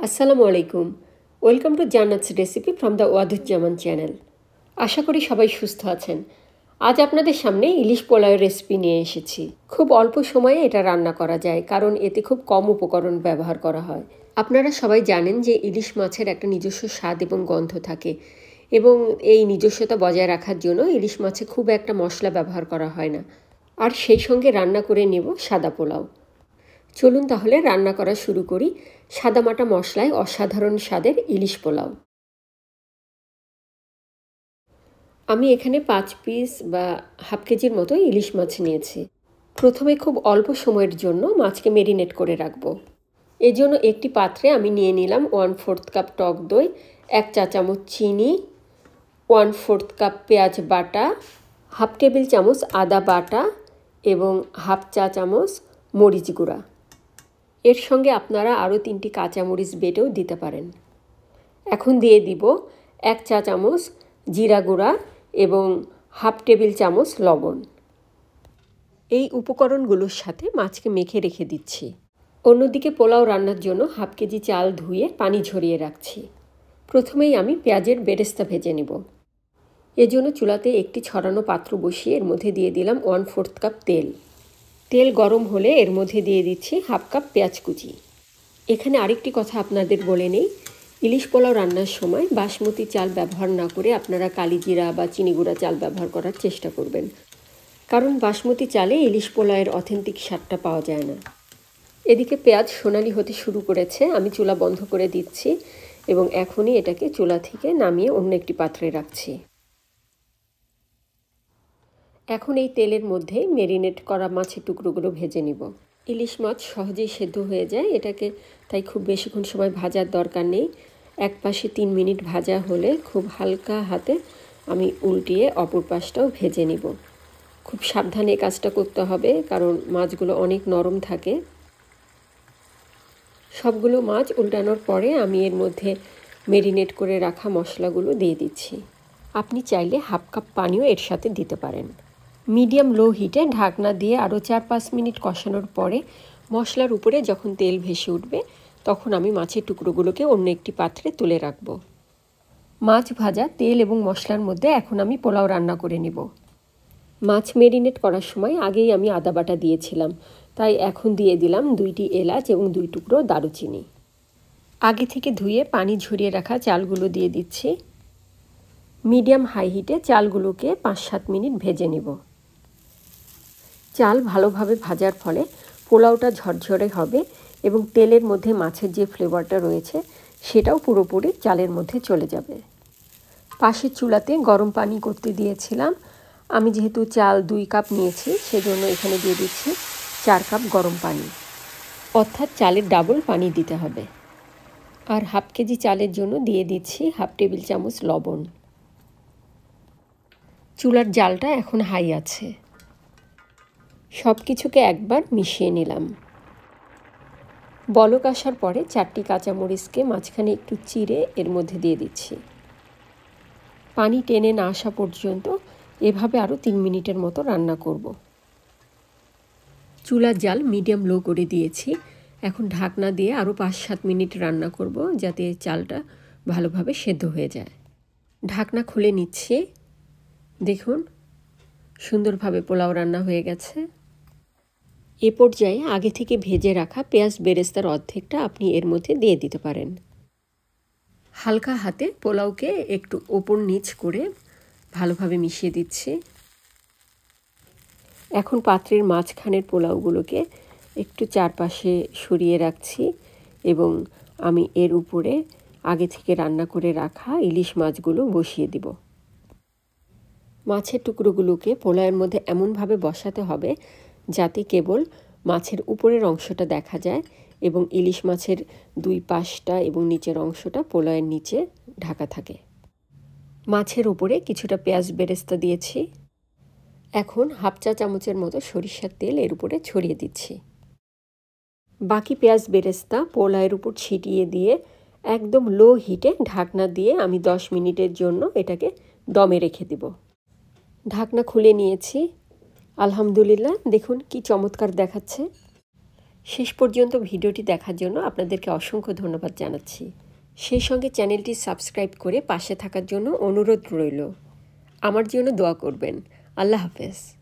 আসসালামু আলাইকুম। Welcome to Jannat's recipe from the Waduzzaman channel. আশা করি সবাই সুস্থ আছেন। আজ আপনাদের সামনে ইলিশ পোলাওয়ের রেসিপি নিয়ে এসেছি। খুব অল্প সময়ে এটা রান্না করা যায়, কারণ এতে খুব কম উপকরণ ব্যবহার করা হয়। আপনারা সবাই জানেন যে ইলিশ মাছের একটা নিজস্ব স্বাদ এবং গন্ধ থাকে, এবং এই নিজস্বতা বজায় রাখার জন্য ইলিশ মাছে খুব একটা মশলা ব্যবহার করা হয় না। আর সেই সঙ্গে রান্না করে নেব সাদা পোলাও। চলুন তাহলে রান্না করা শুরু করি সাদামাটা মশলায় অসাধারণ স্বাদের ইলিশ পোলাও। আমি এখানে 5 পিস বা হাফ কেজির মতো ইলিশ মাছ নিয়েছি। প্রথমে খুব অল্প সময়ের জন্য মাছকে মেরিনেট করে রাখব। এজন্য একটি পাত্রে আমি নিয়ে নিলাম 1/4 কাপ টক দই, 1 চা চামচ চিনি, 1/4 কাপ পেঁয়াজ বাটা, হাফ টেবিল চামচ আদা বাটা এবং হাফ চা চামচ মরিচ গুঁড়া। এর সঙ্গে আপনারা আরও 3টি কাঁচামরিচ বেটেও দিতে পারেন। এখন দিয়ে দিব 1 চা চামচ জিরা গুঁড়া এবং হাফ টেবিল চামচ লবণ। এই উপকরণগুলোর সাথে মাছকে মেখে রেখে দিচ্ছি। অন্যদিকে পোলাও রান্নার জন্য হাফ কেজি চাল ধুয়ে পানি ঝরিয়ে রাখছি। প্রথমেই আমি পেঁয়াজের বেরেস্তা ভেজে নেব। এজন্য চুলাতে একটি ছড়ানো পাত্র বসিয়ে এর মধ্যে দিয়ে দিলাম 1/4 কাপ তেল। তেল গরম হলে এর মধ্যে দিয়ে দিচ্ছি হাফ কাপ পেঁয়াজ কুচি। এখানে আরেকটি কথা আপনাদের বলে নেই, ইলিশ পোলাও রান্নার সময় বাসমতি চাল ব্যবহার না করে আপনারা কালিজিরা বা চিনিগুড়া চাল ব্যবহার করার চেষ্টা করবেন, কারণ বাসমতি চালে ইলিশ পোলাওয়ের অথেন্টিক স্বাদটা পাওয়া যায় না। এদিকে পেঁয়াজ সোনালি হতে শুরু করেছে, আমি চুলা বন্ধ করে দিচ্ছি এবং এখনই এটাকে চুলা থেকে নামিয়ে অন্য একটি পাত্রে রাখছি। এখন এই তেলের মধ্যে মেরিনেট করা মাছের টুকরোগুলো ভেজে নিব। ইলিশ মাছ সহজেই সেদ্ধ হয়ে যায়, এটাকে তাই খুব বেশিক্ষণ সময় ভাজার দরকার নেই। এক পাশে 3 মিনিট ভাজা হলে খুব হালকা হাতে আমি উল্টিয়ে অপর পাশটাও ভেজে নিব। খুব সাবধানে কাজটা করতে হবে, কারণ মাছগুলো অনেক নরম থাকে। সবগুলো মাছ উল্টানোর পরে আমি এর মধ্যে মেরিনেট করে রাখা মশলাগুলো দিয়ে দিচ্ছি। আপনি চাইলে হাফ কাপ পানিও এর সাথে দিতে পারেন। মিডিয়াম লো হিটে ঢাকনা দিয়ে আরও 4-5 মিনিট কষানোর পরে মশলার উপরে যখন তেল ভেসে উঠবে, তখন আমি মাছের টুকরোগুলোকে অন্য একটি পাত্রে তুলে রাখব। মাছ ভাজা তেল এবং মশলার মধ্যে এখন আমি পোলাও রান্না করে নেব। মাছ মেরিনেট করার সময় আগেই আমি আদা বাটা দিয়েছিলাম, তাই এখন দিয়ে দিলাম 2টি এলাচ এবং 2 টুকরো দারুচিনি। আগে থেকে ধুয়ে পানি ঝরিয়ে রাখা চালগুলো দিয়ে দিচ্ছি। মিডিয়াম হাই হিটে চালগুলোকে 5-7 মিনিট ভেজে নেব। চাল ভালোভাবে ভাজার ফলে পোলাওটা ঝরঝরে হবে এবং তেলের মধ্যে মাছের যে ফ্লেভারটা রয়েছে সেটাও পুরোপুরি চালের মধ্যে চলে যাবে। পাশের চুলাতে গরম পানি করতে দিয়েছিলাম। আমি যেহেতু চাল 2 কাপ নিয়েছি, সেজন্য এখানে দিয়ে দিচ্ছি 4 কাপ গরম পানি, অর্থাৎ চালের ডাবল পানি দিতে হবে। আর হাফ কেজি চালের জন্য দিয়ে দিচ্ছি হাফ টেবিল চামচ লবণ। চুলার জালটা এখন হাই আছে। সব কিছুকে একবার মিশিয়ে নিলাম। বলক আসার পরে 4টি কাঁচামরিচকে মাঝখানে একটু চিড়ে এর মধ্যে দিয়ে দিচ্ছি। পানি টেনে না আসা পর্যন্ত এভাবে আরও 3 মিনিটের মতো রান্না করব। চুলার জাল মিডিয়াম লো করে দিয়েছি। এখন ঢাকনা দিয়ে আরও 5-7 মিনিট রান্না করব, যাতে চালটা ভালোভাবে সেদ্ধ হয়ে যায়। ঢাকনা খুলে নিচ্ছি। দেখুন, সুন্দরভাবে পোলাও রান্না হয়ে গেছে। এ পর্যায়ে আগে থেকে ভেজে রাখা পেঁয়াজ বেরেস্তার অর্ধেকটা আপনি এর মধ্যে দিয়ে দিতে পারেন। হালকা হাতে পোলাওকে একটু ওপর নিচ করে ভালোভাবে মিশিয়ে দিচ্ছি। এখন পাত্রের মাঝখানের পোলাওগুলোকে একটু চারপাশে সরিয়ে রাখছি এবং আমি এর উপরে আগে থেকে রান্না করে রাখা ইলিশ মাছগুলো বসিয়ে দিব। মাছের টুকরোগুলোকে পোলাওয়ের মধ্যে এমনভাবে বসাতে হবে যাতে কেবল মাছের উপরের অংশটা দেখা যায় এবং ইলিশ মাছের 2 পাশটা এবং নিচের অংশটা পোলাওয়ের নিচে ঢাকা থাকে। মাছের উপরে কিছুটা পেঁয়াজ বেরেস্তা দিয়েছি। এখন হাফ চা চামচের মতো সরিষার তেল এর উপরে ছড়িয়ে দিচ্ছি। বাকি পেঁয়াজ বেরেস্তা পোলাওয়ের উপর ছিটিয়ে দিয়ে একদম লো হিটে ঢাকনা দিয়ে আমি 10 মিনিটের জন্য এটাকে দমে রেখে দেব। ঢাকনা খুলে নিয়েছি। আলহামদুলিল্লাহ, দেখুন কি চমৎকার দেখাচ্ছে। শেষ পর্যন্ত ভিডিওটি দেখার জন্য আপনাদেরকে অসংখ্য ধন্যবাদ জানাচ্ছি। সেই সঙ্গে চ্যানেলটি সাবস্ক্রাইব করে পাশে থাকার জন্য অনুরোধ রইল। আমার জন্য দোয়া করবেন। আল্লাহ হাফেজ।